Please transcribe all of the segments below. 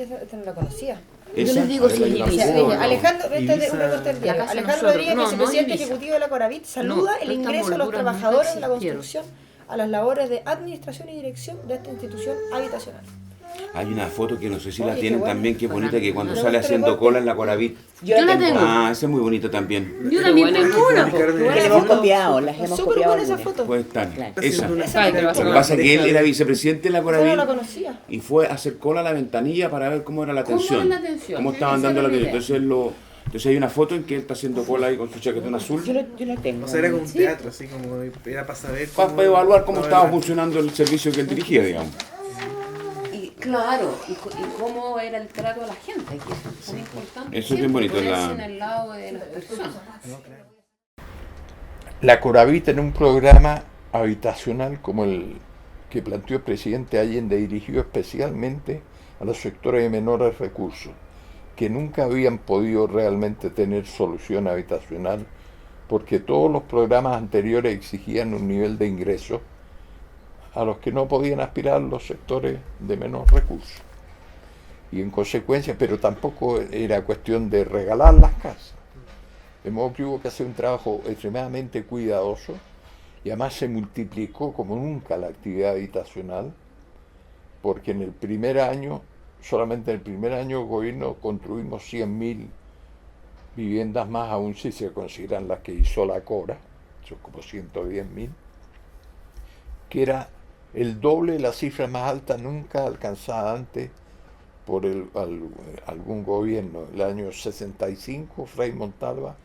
esta no la conocía. Yo les digo si Alejandro, esta es una corta del diario. Alejandro Rodríguez, vicepresidente ejecutivo de la Coravit, saluda el ingreso de los trabajadores de la construcción a las labores de administración y dirección de esta institución habitacional. Hay una foto que no sé si la tienen también, que es bonita, que cuando sale haciendo cola en la Coravit. Yo la tengo. Ah, esa es muy bonita también. Yo también tengo una. Las hemos copiado, las hemos copiado. Esa foto. Puede estar. Claro. Esa. Lo Esa que pasa es que él era vicepresidente de la no Coravit la conocía. y fue a hacer cola a la ventanilla para ver cómo era la atención. Cómo estaban dando la atención. Entonces hay una foto en que él está haciendo cola ahí con su chaquetón azul. Yo la tengo. O sea, era como un teatro, así como era para saber Para evaluar cómo estaba funcionando el servicio que él dirigía, digamos. Claro, y cómo era el trato a la gente, que es muy importante. Eso es bien bonito. Ponerse en el lado de las personas. La Coravit en un programa habitacional como el que planteó el presidente Allende, dirigido especialmente a los sectores de menores recursos, que nunca habían podido realmente tener solución habitacional, porque todos los programas anteriores exigían un nivel de ingreso a los que no podían aspirar los sectores de menos recursos. Y en consecuencia, pero tampoco era cuestión de regalar las casas. De modo que hubo que hacer un trabajo extremadamente cuidadoso, y además se multiplicó como nunca la actividad habitacional, porque en el primer año, solamente en el primer año del gobierno, construimos 100.000 viviendas más, aún si se consideran las que hizo la Cora, son como 110.000, que era el doble de la cifra más alta nunca alcanzada antes por algún gobierno. El año 65, Frei Montalva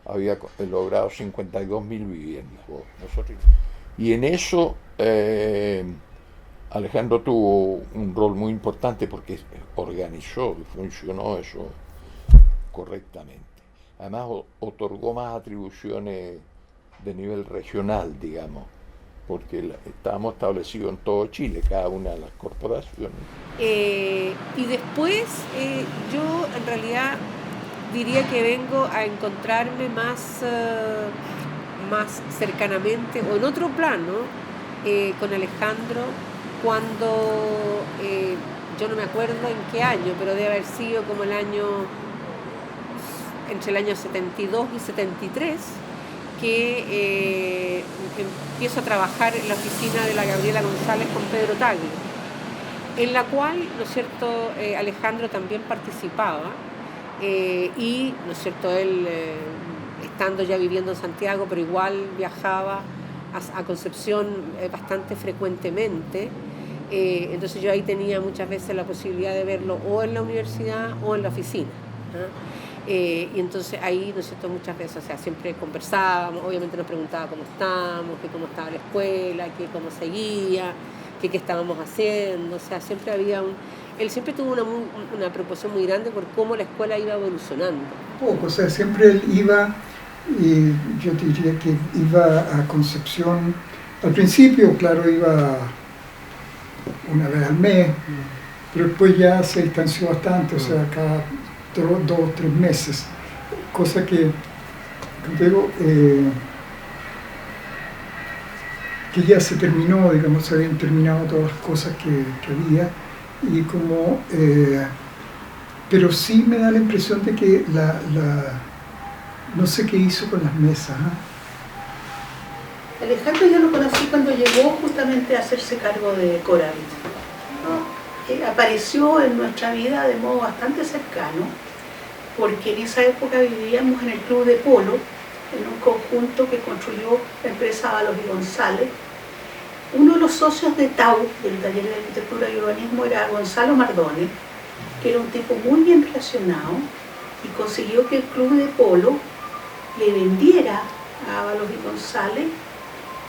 había logrado 52.000 viviendas. Nosotros. Y en eso Alejandro tuvo un rol muy importante porque organizó y funcionó eso correctamente. Además otorgó más atribuciones de nivel regional, digamos, porque estábamos establecidos en todo Chile, cada una de las corporaciones. Y después yo en realidad diría que vengo a encontrarme más cercanamente o en otro plano con Alejandro cuando, yo no me acuerdo en qué año, pero debe haber sido como entre el año 72 y 73, que empiezo a trabajar en la oficina de la Gabriela González con Pedro Tagle, en la cual, ¿no es cierto?, Alejandro también participaba, y, ¿no es cierto?, él, estando ya viviendo en Santiago, pero igual viajaba a Concepción bastante frecuentemente, entonces yo ahí tenía muchas veces la posibilidad de verlo o en la universidad o en la oficina, ¿no? Y entonces ahí, ¿no es cierto?, muchas veces, o sea, siempre conversábamos, obviamente nos preguntaba cómo estábamos, que cómo estaba la escuela, que cómo seguía, que qué estábamos haciendo, o sea, siempre había él siempre tuvo una preocupación muy grande por cómo la escuela iba evolucionando. Poco, o sea, siempre él iba, y yo diría que iba a Concepción, al principio, claro, iba una vez al mes, pero después ya se distanció bastante, o sea, cada 2 o 3 meses, cosa que luego que ya se terminó, digamos, se habían terminado todas las cosas que había, y como pero sí me da la impresión de que no sé qué hizo con las mesas, ¿eh? Alejandro yo lo conocí cuando llegó justamente a hacerse cargo de Coravit, ¿no? Apareció en nuestra vida de modo bastante cercano, porque en esa época vivíamos en el Club de Polo, en un conjunto que construyó la empresa Ábalos y González. Uno de los socios de TAU, del Taller de Arquitectura y Urbanismo, era Gonzalo Mardone, que era un tipo muy bien relacionado, y consiguió que el Club de Polo le vendiera a Ábalos y González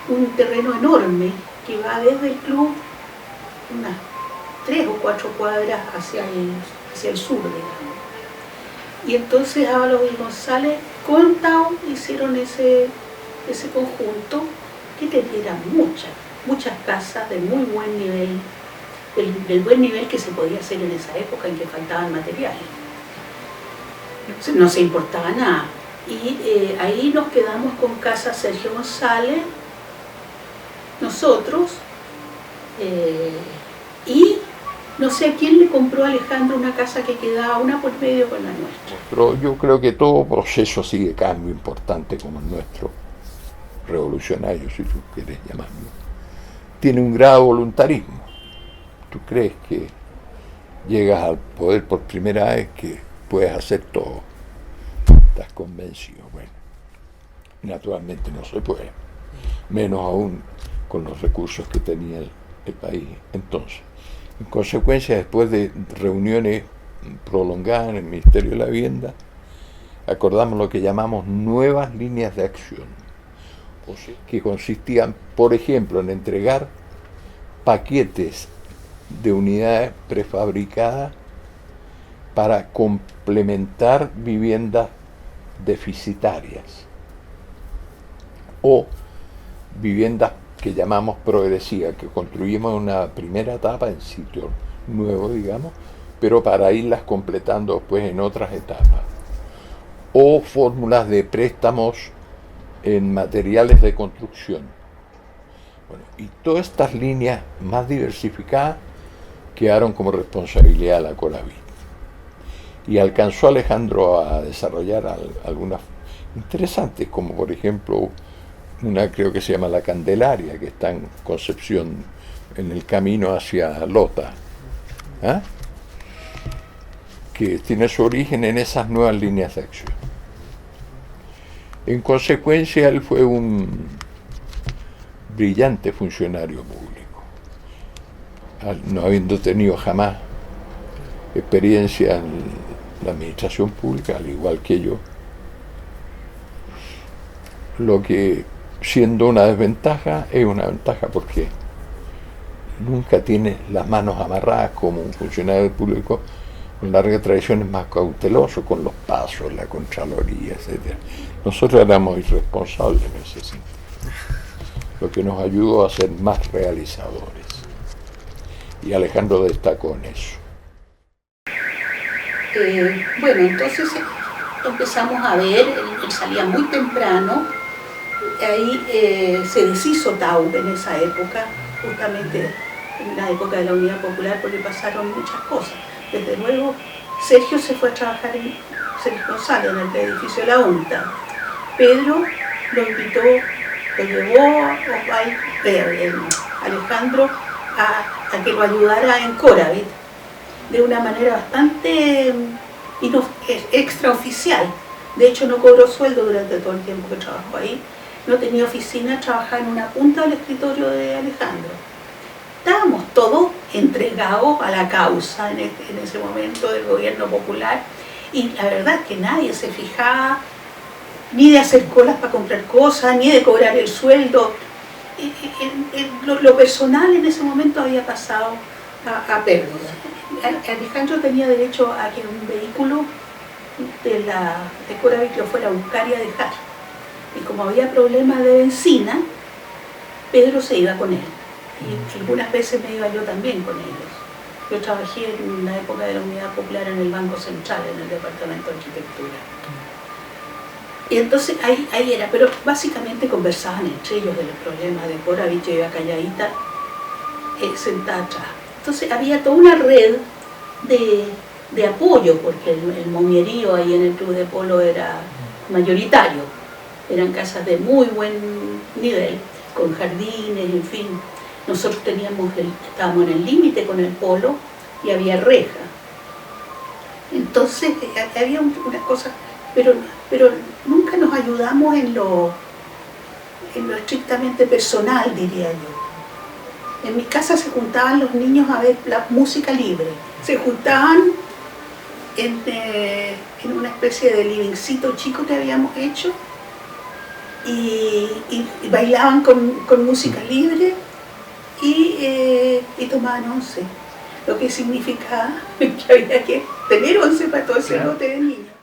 un terreno enorme que va desde el club unas 3 o 4 cuadras hacia el sur, digamos. Y entonces Ábalos y González con TAU hicieron ese conjunto que tenía muchas casas de muy buen nivel, del buen nivel que se podía hacer en esa época en que faltaban materiales. No se importaba nada. Y ahí nos quedamos con casa Sergio González, nosotros, y No sé a quién le compró a Alejandro una casa que quedaba una por medio con la nuestra. Pero yo creo que todo proceso así de cambio importante como el nuestro, revolucionario si tú quieres llamarlo, tiene un grado de voluntarismo. ¿Tú crees que llegas al poder por primera vez que puedes hacer todo? Estás convencido. Bueno, naturalmente no se puede, menos aún con los recursos que tenía el país entonces. En consecuencia, después de reuniones prolongadas en el Ministerio de la Vivienda, acordamos lo que llamamos nuevas líneas de acción, que consistían, por ejemplo, en entregar paquetes de unidades prefabricadas para complementar viviendas deficitarias o viviendas que llamamos progresivas, que construimos una primera etapa en sitio nuevo, digamos, pero para irlas completando después en otras etapas, o fórmulas de préstamos en materiales de construcción. Bueno, y todas estas líneas más diversificadas quedaron como responsabilidad de la Coravit. Y alcanzó Alejandro a desarrollar algunas interesantes, como por ejemplo una creo que se llama La Candelaria, que está en Concepción, en el camino hacia Lota, ¿eh? Que tiene su origen en esas nuevas líneas de acción. En consecuencia, él fue un brillante funcionario público, no habiendo tenido jamás experiencia en la administración pública, al igual que yo, lo que siendo una desventaja es una ventaja porque nunca tiene las manos amarradas como un funcionario público con largas tradiciones, más cauteloso con los pasos, la Contraloría, etc. Nosotros éramos irresponsables en ese sentido, lo que nos ayudó a ser más realizadores. Y Alejandro destacó en eso. Bueno, entonces empezamos a ver, él salía muy temprano, ahí se deshizo TAU en esa época, justamente en la época de la Unidad Popular, porque pasaron muchas cosas. Desde luego, Sergio se fue a trabajar Sergio González, en el edificio de la UNTA. Pedro lo invitó, lo llevó Alejandro a que lo ayudara en Coravit, de una manera bastante extraoficial. De hecho, no cobró sueldo durante todo el tiempo que trabajó ahí. No tenía oficina, trabajaba en una punta del escritorio de Alejandro. Estábamos todos entregados a la causa en ese momento del gobierno popular, y la verdad es que nadie se fijaba ni de hacer colas para comprar cosas, ni de cobrar el sueldo. Lo personal en ese momento había pasado a pérdida. Alejandro tenía derecho a que un vehículo de Coravit lo fuera a buscar y a dejar. Y como había problemas de benzina, Pedro se iba con él. Y algunas veces me iba yo también con ellos. Yo trabajé en la época de la Unidad Popular en el Banco Central, en el Departamento de Arquitectura. Y entonces ahí era, pero básicamente conversaban entre ellos de los problemas de Coravit. Yo iba calladita, sentada atrás. Entonces había toda una red de apoyo, porque el momierío ahí en el Club de Polo era mayoritario. Eran casas de muy buen nivel, con jardines, en fin. Nosotros estábamos en el límite con el polo y había reja. Entonces había una cosa, pero nunca nos ayudamos en lo estrictamente personal, diría yo. En mi casa se juntaban los niños a ver la música libre. Se juntaban en una especie de livingcito chico que habíamos hecho y bailaban con música libre y tomaban once, lo que significaba que había que tener once para todo ese lote de niños.